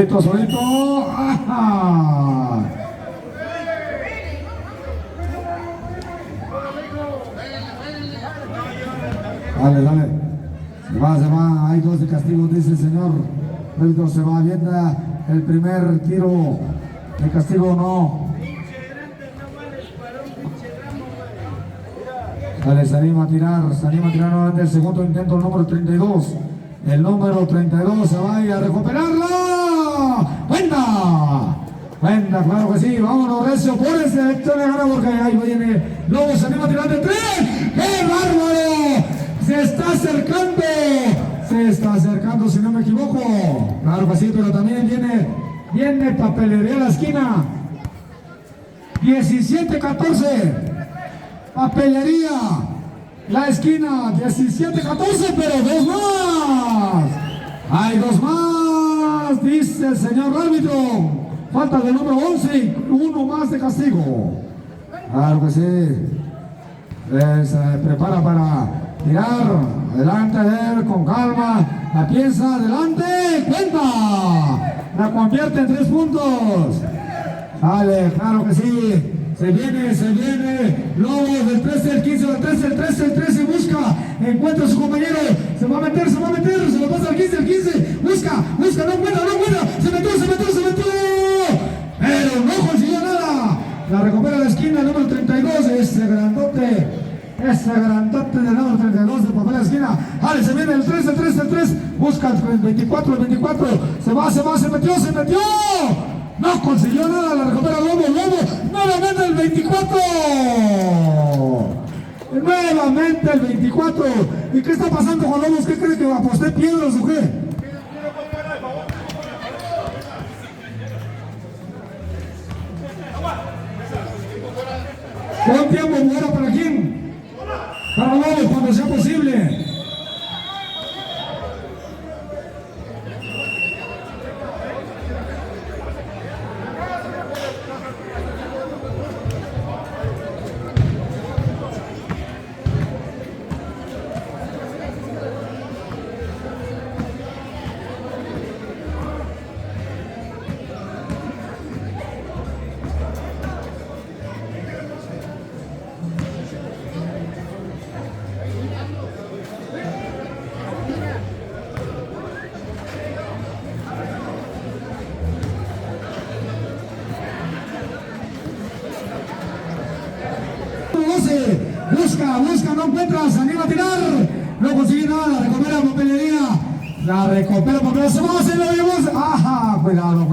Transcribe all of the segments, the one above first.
Solito. ¡Ajá! Dale, dale. Se va. Hay 2 de castigo, dice el señor. Víctor se va, viendo el primer tiro de castigo, no. Dale, se anima a tirar nuevamente el segundo intento, el número 32. El número 32 se va a recuperarla. ¡Cuenta, claro que sí! Vámonos, Recio, por ese échale gana porque ahí viene Lobo, se anima a tirar de 3. ¡Qué bárbaro! Se está acercando, si no me equivoco. Claro que sí, pero también viene Papelería a la esquina. 17-14. Papelería la esquina. 17-14, pero 2 más. Hay 2 más, dice el señor árbitro. Falta del número 11 y 1 más de castigo. Claro que sí. Se prepara para tirar. Adelante, con calma. La piensa, adelante. ¡Cuenta! La convierte en 3 puntos. Sale, claro que sí. Se viene. Lobo del 13, el 15, del 13, el 13 busca. Encuentra a su compañero. Se va a meter. Se lo pasa al 15. Busca. No encuentra. Se metió. Pero no consiguió nada. La recupera la esquina, el número 32. Ese grandote del número 32 de papel de la esquina. Vale, se viene el 3. Busca el 24. Se metió. No consiguió nada, la recupera Lobo, nuevamente el 24. Nuevamente el 24. ¿Y qué está pasando con Lobos? ¿Qué cree que aposté piedras o qué? ¿Cuánto tiempo fuera para quién? Para Lobos, cuando sea posible. Busca, no encuentra, se anima a tirar, no consigue nada, recupera papelería, se va a hacer la vemos. Ajá, cuidado,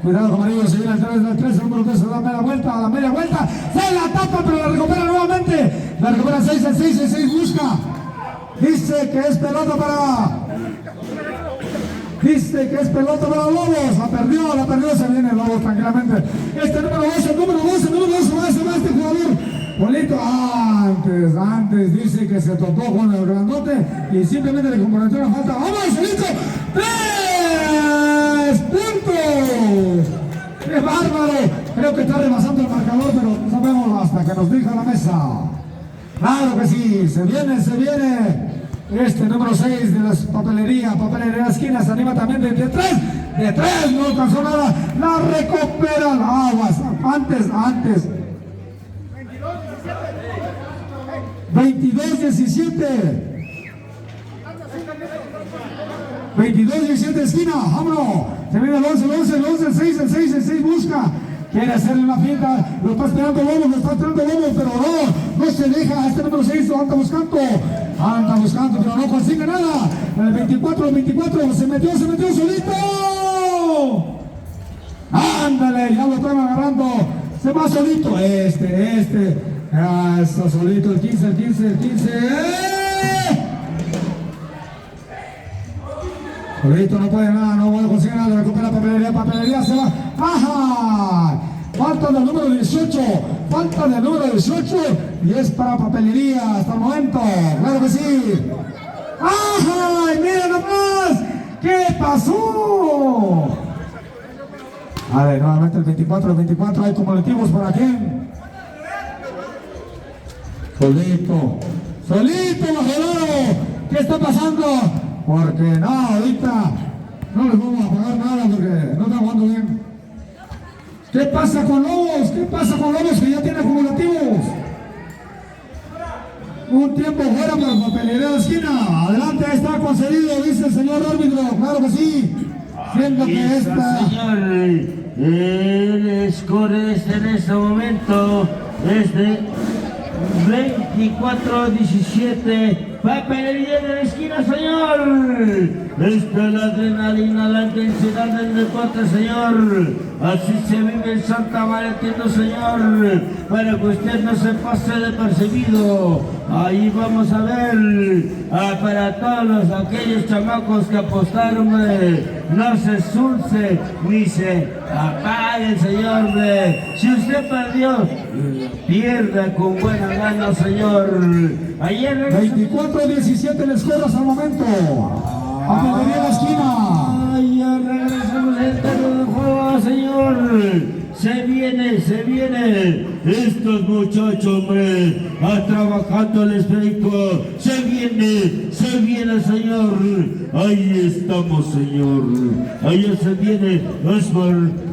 camarillo, se viene el 3, el número 3, se da la media vuelta, se la tapa, pero la recupera nuevamente, la recupera 6, el 6 busca, dice que es pelota para Lobos, la perdió, se viene Lobos tranquilamente, este número 12, va este jugador. Polito, antes dice que se topó con el grandote y simplemente le comprometió una falta. ¡Vamos, Solito! 3 puntos. ¡Qué bárbaro! Creo que está rebasando el marcador, pero no sabemos hasta que nos diga la mesa. Claro que sí, se viene. Este número 6 de la papelería esquina, se anima también de 3, no alcanzó nada. La recupera, aguas, antes. 22-17 esquina, vámonos, se viene el 11, el 6 busca, quiere hacerle una finta, lo está esperando Lobo, pero no se deja, este número 6 lo anda buscando, pero no consigue nada, el 24, se metió solito, ándale, ya lo están agarrando, se va solito, eso solito, el 15. Solito no puede nada, no puede conseguir nada, recupera papelería, se va. ¡Ajá! Falta del número 18 y es para papelería hasta el momento, claro que sí. ¡Ajá! Y mira nomás, ¿qué pasó? A ver, nuevamente el 24, hay cumulativos para quién. Solito, ¿qué está pasando? Porque no, ahorita no les vamos a pagar nada porque ¿Qué pasa con Lobos? ¿Qué pasa con Lobos que ya tiene acumulativos? Un tiempo fuera por papelería de esquina. Adelante, ahí está concedido, dice el señor árbitro. Claro que sí. Siendo que esta... Señor, el score en este momento es de 24-17. Papelería de la esquina, señor. Esta es la adrenalina, la intensidad del deporte, señor. Así se vive en Santa Valentina, señor. Para que usted no se pase de percibido. Ahí vamos a ver para todos aquellos chamacos que apostaron, no se sulce ni se apague, señor. Si usted perdió, pierda con buena gana, señor. Ayer 24-17 les score hasta el momento. Papelería de la esquina. Ya regresamos al terreno de juego, señor. Se viene. Estos muchachos, hombre, a trabajando el esférico. Se viene, señor. Ahí estamos, señor. Ahí se viene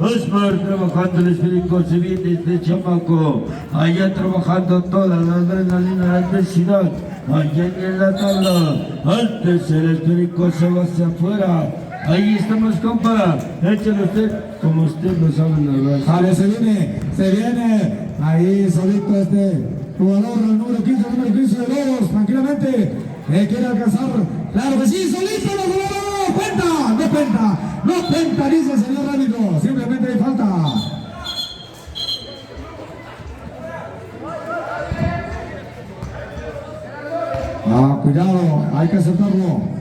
Osmar trabajando el esférico. Se viene este chamaco. Allá trabajando toda la adrenalina, la intensidad. Allá en la tabla. Antes el esférico se va hacia afuera. Ahí estamos, compa. Échale usted, como usted lo sabe, narrar. Vale, se viene. Ahí solito este jugador, el número 15 de Lobos, tranquilamente. Quiere alcanzar. Claro que sí, solito los jugadores. No cuenta, dice el señor árbitro. Simplemente hay falta. Cuidado, hay que aceptarlo.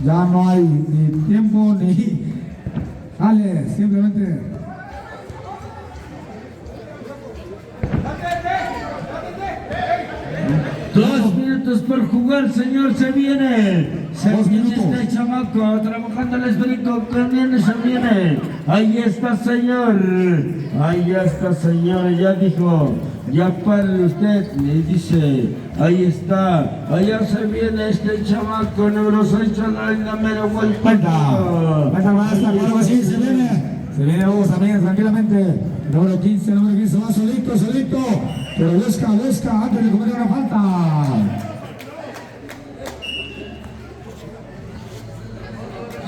Ya no hay ni tiempo ni... Dale, simplemente... 2 minutos por jugar, señor, se viene este chamaco, trabajando el esférico, se viene. Ahí está, señor, ya dijo, ya pare usted, le dice, ahí está, allá se viene este chamaco, número 6, la mera vuelta. Claro que sí, se viene vos también, tranquilamente. Número 15 va solito, pero busca antes de cometer una falta.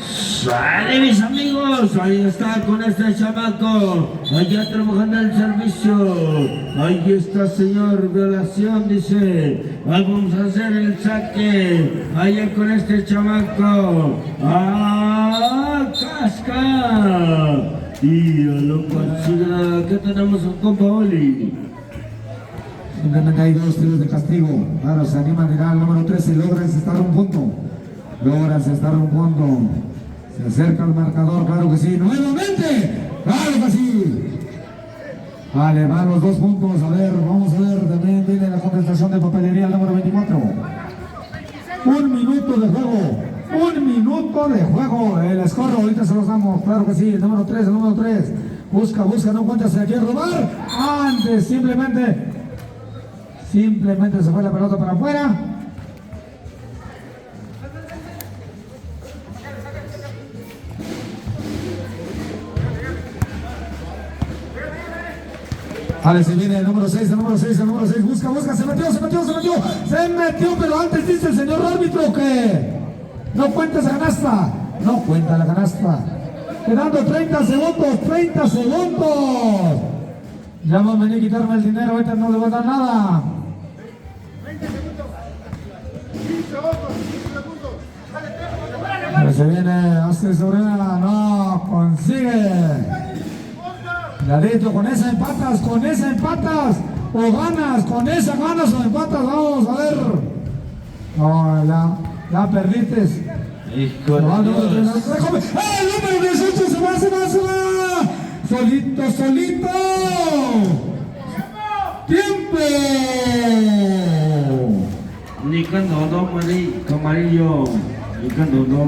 Sale, mis amigos, ahí está con este chamaco, allá trabajando el servicio. Ahí está, señor, violación, dice. Vamos a hacer el saque, allá con este chamaco. Casca. Y a lo considera que tenemos un compa Oli. Simplemente hay 2 tiros de castigo. Claro, se anima a tirar al número 13, logra encestar un punto. Se acerca al marcador, claro que sí. Nuevamente, claro que sí. Vale, van los 2 puntos. A ver, vamos a ver. También viene la contestación de papelería al número 24. 1 minuto de juego. El score ahorita se los damos. Claro que sí. El número 3. Busca, no encuentra, se la quiere robar. Antes, simplemente se fue la pelota para afuera. Vale, se viene el número 6, busca, se metió, pero antes dice el señor árbitro que no cuenta esa canasta, no cuenta la canasta, quedando 30 segundos, ya van a venir a quitarme el dinero, ahorita no le voy a dar nada. 20 segundos, 15 segundos, pero se viene, hace Sobrina, no consigue. Clarito, con esa empatas, o ganas, con esa ganas o empatas, vamos a ver. No, ya perdiste. Hijo El de Dios. número 18 se va. Solito. ¡Tiempo! Ni cuando no, amarillo, ni cuando no,